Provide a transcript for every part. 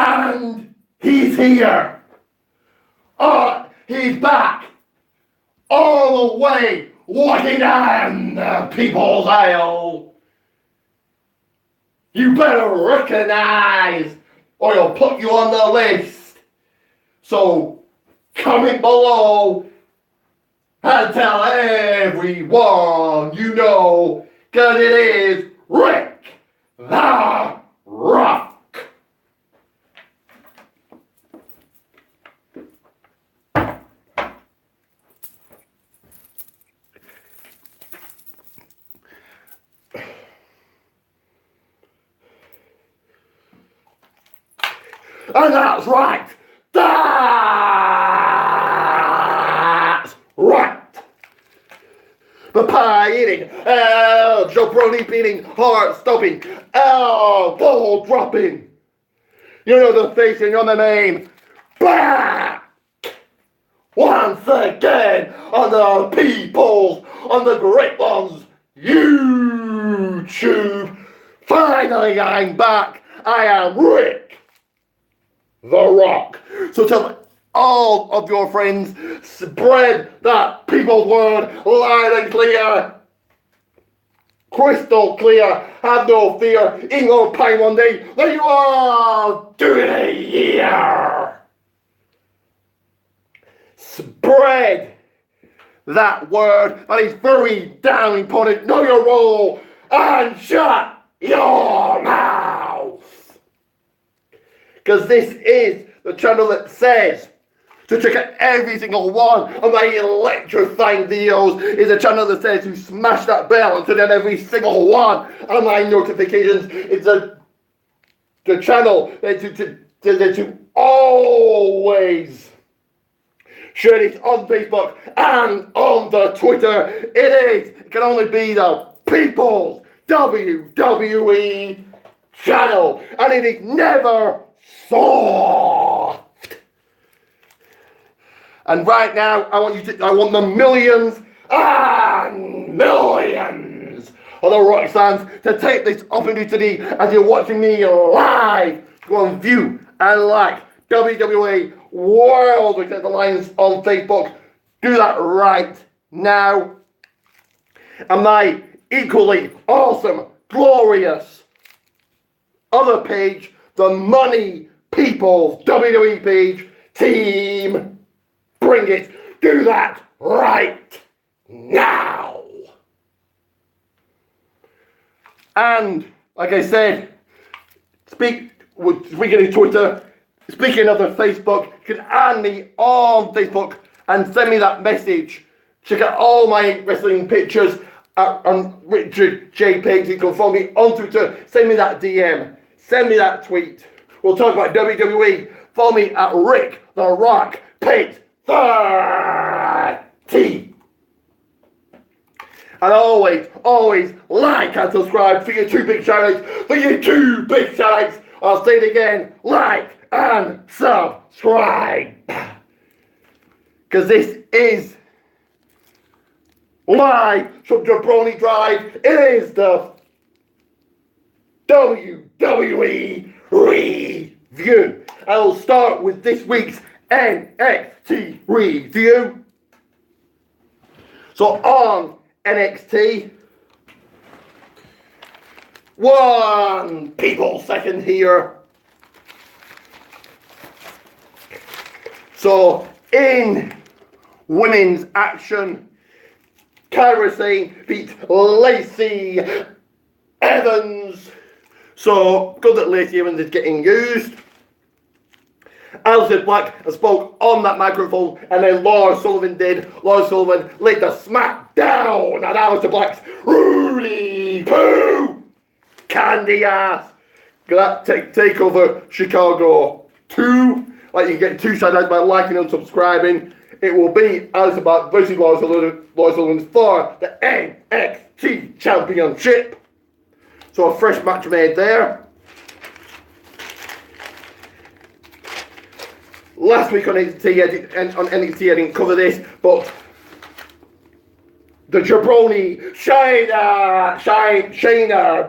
And he's here. Oh, he's back. All the way walking down the People's Aisle. You better recognize or he'll put you on the list. So comment below and tell everyone you know, cause it is Rick the Rock. And that's right. That's right. The pie eating, jabroni beating, heart stopping, elbow dropping. You know the facing on the name. Back once again on the People's, on the Great Ones YouTube. Finally, I'm back. I am Rick the Rock. So tell all of your friends, spread that People's word loud and clear. Crystal clear. Have no fear. In your pain one day, that you are doing a year. Spread that word that is very damn important. Know your role and shut your mouth. Because this is the channel that says to check out every single one of my electrifying videos. Is a channel that says to smash that bell and turn on every single one of my notifications. It's the channel that to always share it on Facebook and on the Twitter. It can only be the People's WWE channel, and it is never soft. And right now, I want the millions and millions of the Rock fans to take this opportunity as you're watching me live. Go and view and like WWE World Without Alliance on Facebook. Do that right now. And my equally awesome, glorious other page, the Money People's WWE page, Team Bring It. Do that right now. And like I said, speaking of Twitter, speaking of the Facebook, you can add me on Facebook and send me that message. Check out all my wrestling pictures on Richard J. Pigs. You can follow me on Twitter. Send me that DM. Send me that tweet. We'll talk about WWE. Follow me at Rick the Rock Pate 30. And always like and subscribe for your 2 big shoutouts. For your 2 big shoutouts. I'll say it again. Like and subscribe. Because this is live from Jabroni Drive. It is the WWE review. I will start with this week's NXT review. So on NXT, 1 people second here. So in women's action, Kairi Sane beat Lacey Evans. So good that Lacey Evans is getting used. Aleister Black spoke on that microphone, and then Lars Sullivan did. Lars Sullivan laid the smack down at Aleister Black's Rudy Poo candy ass. That takeover Chicago 2. Like, you get 2 shout outs by liking and subscribing. It will be Aleister Black versus Lars Sullivan for the NXT Championship. So a fresh match made there. Last week on NXT, I didn't cover this, but the Jabroni Shayna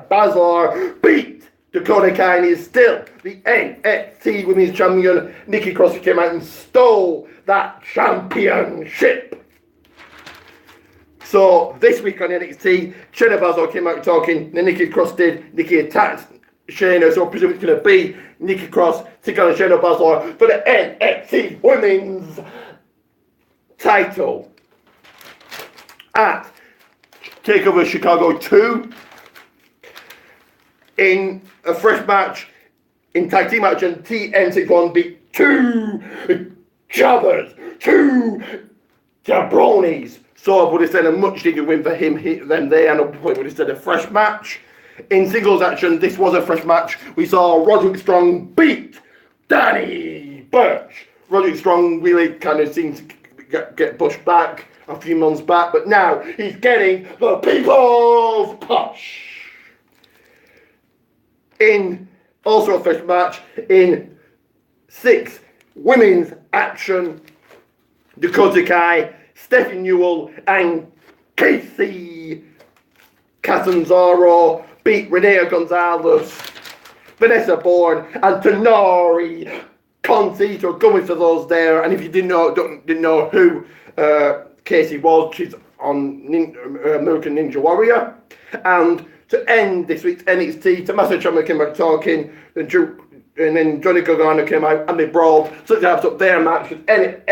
Baszler beat Dakota Kai is still the NXT Women's Champion. Nikki Cross came out and stole that championship. So this week on NXT, Shayna Baszler came out talking, then Nikki Cross did. Nikki attacked Shayna, so I presume it's going to be Nikki Cross taking on Shayna Baszler for the NXT Women's title at TakeOver Chicago 2 in a fresh match in tag team match, and TM61 beat two jobbers, two jabronis. So I would have said a much needed win for him then there, and I would have said a fresh match. In singles action, this was a fresh match. We saw Roderick Strong beat Danny Burch. Roderick Strong really kind of seemed to get pushed back a few months back, but now he's getting the people's push. In also a fresh match in 6 women's action, Dakota Kai, Stephanie Newell and Casey Catanzaro beat Renee Gonzalez, Vanessa Bourne and Tenori Concito going for those there. And if you didn't know who Casey was, she's on American Ninja Warrior. And to end this week's NXT, Tommaso Ciampa came out talking, and then Johnny Gargano came out and they brawled. So they have up their match at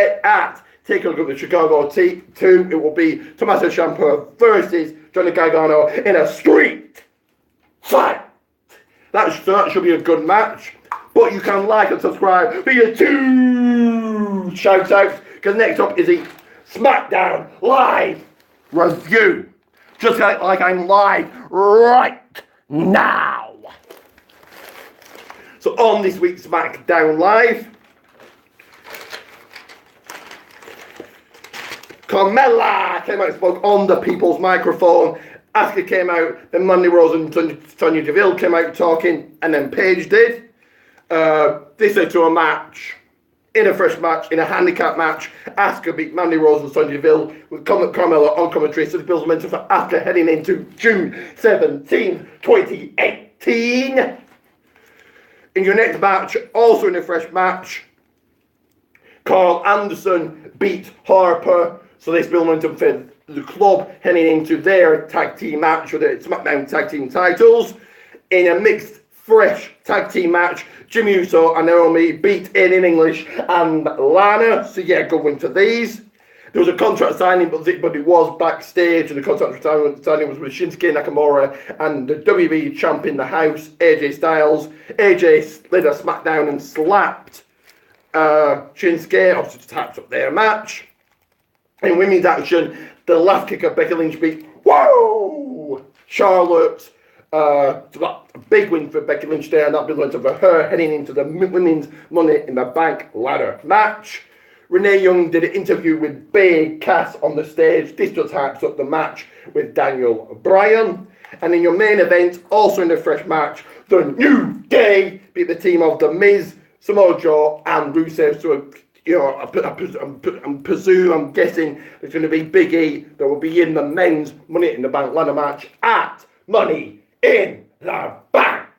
TakeOver Chicago 2. It will be Tommaso Ciampa versus Johnny Gargano in a street fight. That should be a good match. But you can like and subscribe for your 2 shout outs, because next up is a SmackDown Live review. Just like I'm live right now. So on this week's SmackDown Live, Carmella came out and spoke on the people's microphone. Asuka came out, then Mandy Rose and Sonya Deville came out talking, and then Paige did. This led to a match, in a fresh match, in a handicap match. Asuka beat Mandy Rose and Sonya Deville with Carmella on commentary. So the builds momentum for Asuka heading into June 17, 2018. In your next match, also in a fresh match, Carl Anderson beat Harper. So this builds momentum for the club heading into their tag team match for the SmackDown tag team titles. In a mixed fresh tag team match, Jimmy Uso and Naomi beat in English and Lana. So yeah, good win for these. There was a contract signing, but it was backstage, and the contract signing was with Shinsuke Nakamura and the WWE champ in the house, AJ Styles. AJ slid a SmackDown and slapped Shinsuke, obviously tapped up their match. In women's action, the laugh kicker Becky Lynch beat Charlotte. So that a big win for Becky Lynch there, and that big win for her heading into the women's Money in the Bank ladder match. Renee Young did an interview with Big Cass on the stage. This just hypes up the match with Daniel Bryan. And in your main event, also in a fresh match, the New Day beat the team of The Miz, Samoa Joe and Rusev. So, you know, I'm guessing it's going to be Big E that will be in the men's Money in the Bank ladder match at Money in the Bank.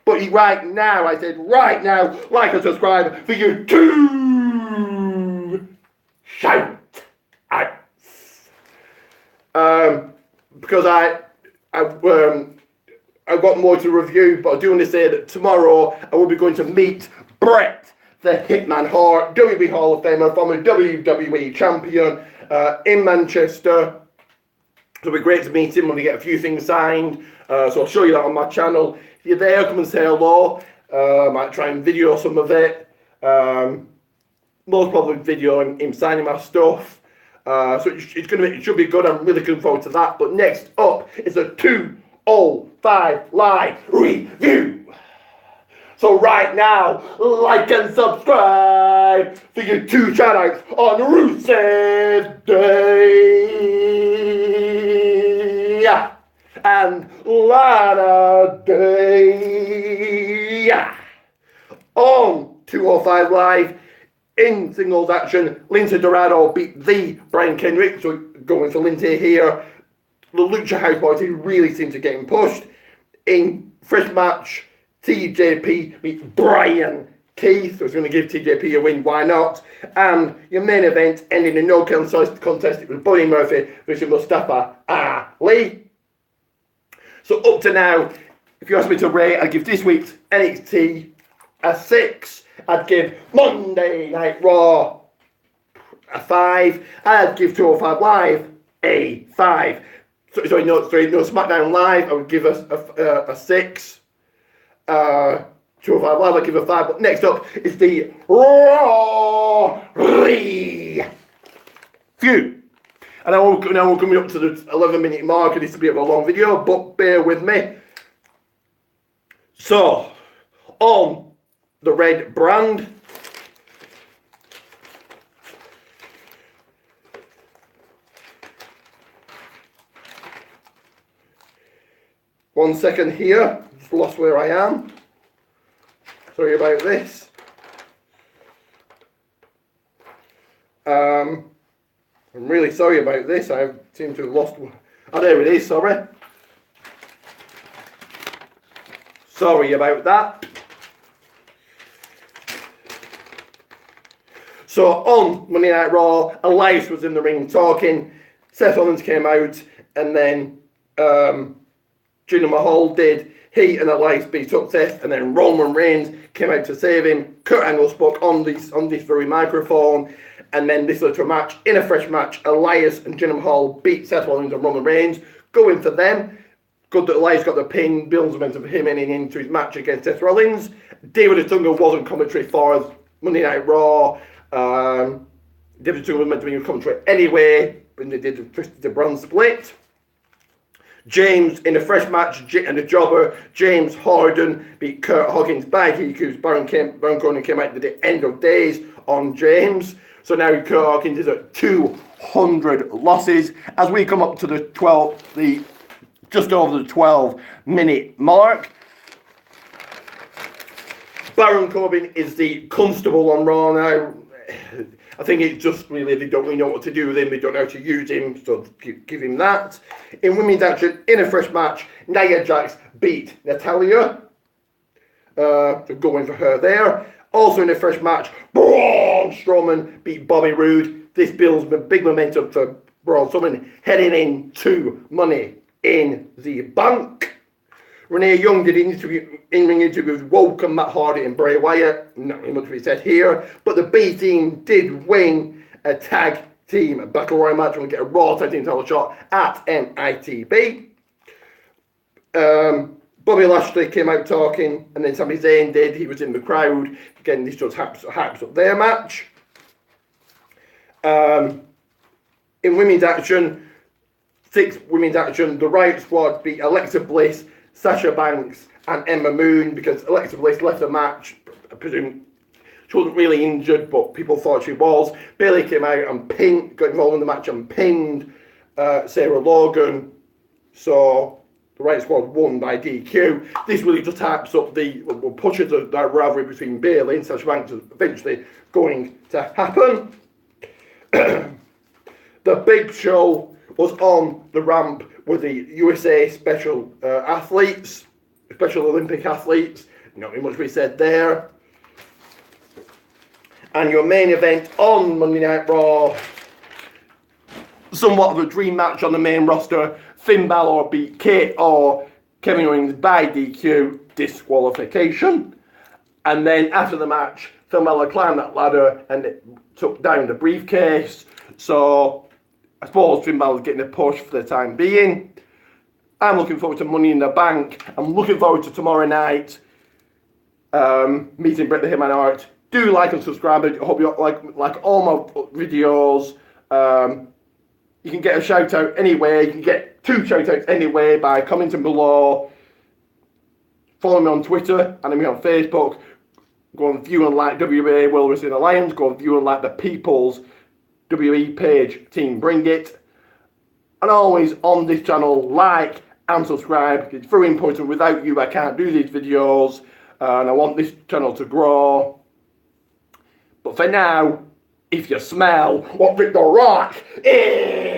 But right now, I said right now, like and subscribe for you 2 shout outs. Because I've got more to review, but I do want to say that tomorrow I will be going to meet Bret the Hitman Hart, WWE Hall of Famer, former WWE champion in Manchester. It'll be great to meet him when we get a few things signed. So I'll show you that on my channel. If you're there, come and say hello. I might try and video some of it. Most probably video him signing my stuff. So it should be good. I'm really looking forward to that. But next up is a 205 Live review. So right now, like and subscribe for your 2 shoutouts on Rusev Day and Lana Day. On 205 Live, in singles action, Lindsay Dorado beat the Brian Kendrick. So going for Lindsay here. The Lucha House Boys, he really seems to get him pushed. In fresh match, TJP beats Brian Keith. So it's going to give TJP a win, why not? And your main event ending in no contest, it was Buddy Murphy versus Mustafa Ali. So up to now, if you ask me to rate, I'd give this week's NXT a 6. I'd give Monday Night Raw a 5. I'd give 205 Live a 5. Sorry, no SmackDown Live, I would give a 6. 205 Live, I'd give a 5. But next up is the Raw review. And now we're coming up to the 11-minute mark, and this will be a long video, but bear with me. So, on the red brand, one second here, just lost where I am. Sorry about this. I'm really sorry about this. I seem to have lost. Oh, there it is. Sorry. Sorry about that. So on Monday Night Raw, Elias was in the ring talking. Seth Rollins came out, and then Jinder Mahal did. He and Elias beat up Seth, and then Roman Reigns came out to save him. Kurt Angle spoke on this very microphone, and then this led to a match. In a fresh match, Elias and Jinder Mahal beat Seth Rollins and Roman Reigns. Going for them. Good that Elias got the pin, builds momentum for him heading into his match against Seth Rollins. David Otunga wasn't commentary for Monday Night Raw. David Otunga was meant to be in commentary anyway when they did the brand split. James, in a fresh match, and a jobber, James Harden beat Kurt Hawkins by DQ. Baron Corbin came out at the end of days on James. So now Kurt Hawkins is at 200 losses. As we come up to just over the 12-minute mark, Baron Corbin is the constable on Raw now. I think it's just really, they don't really know what to do with him. They don't know how to use him, so give him that. In women's action, in a fresh match, Nia Jax beat Natalya. So going for her there. Also in a fresh match, Braun Strowman beat Bobby Roode. This builds big momentum for Braun Strowman heading into Money in the Bank. Renee Young did in-ring interview with Woken, Matt Hardy and Bray Wyatt. Not really much to be said here. But the B team did win a tag team battle royal match and get a Raw tag team title shot at NITB. Bobby Lashley came out talking, and then Sami Zayn did. He was in the crowd. Again, this just hypes up their match. In women's action, 6 women's action, the Riot Squad beat Alexa Bliss, Sasha Banks and Emma Moon, because Alexa Bliss left the match. I presume she wasn't really injured, but people thought she was. Bayley came out and got involved in the match and pinned Sarah Logan. So the Riot Squad won by DQ. This really just hypes up pushes that rivalry between Bayley and Sasha Banks is eventually going to happen. The Big Show was on the ramp with the USA Special Olympic athletes. Not really much to be said there. And your main event on Monday Night Raw, somewhat of a dream match on the main roster. Finn Balor beat Kevin Owens by DQ, disqualification. And then after the match, Finn Balor climbed that ladder and it took down the briefcase. So I suppose Finn Balor's getting a push for the time being. I'm looking forward to Money in the Bank. I'm looking forward to tomorrow night meeting Bret the Hitman Hart. Do like and subscribe. I hope you like all my videos. You can get a shout out anyway. You can get 2 shout outs anyway by commenting below. Follow me on Twitter and me on Facebook. Go and view and like WA World Wrestling Alliance. Go and view and like the People's WE page, Team Bring It. And always on this channel, like and subscribe. It's very important. Without you, I can't do these videos. And I want this channel to grow. But for now, if you smell what Rick the Rock is...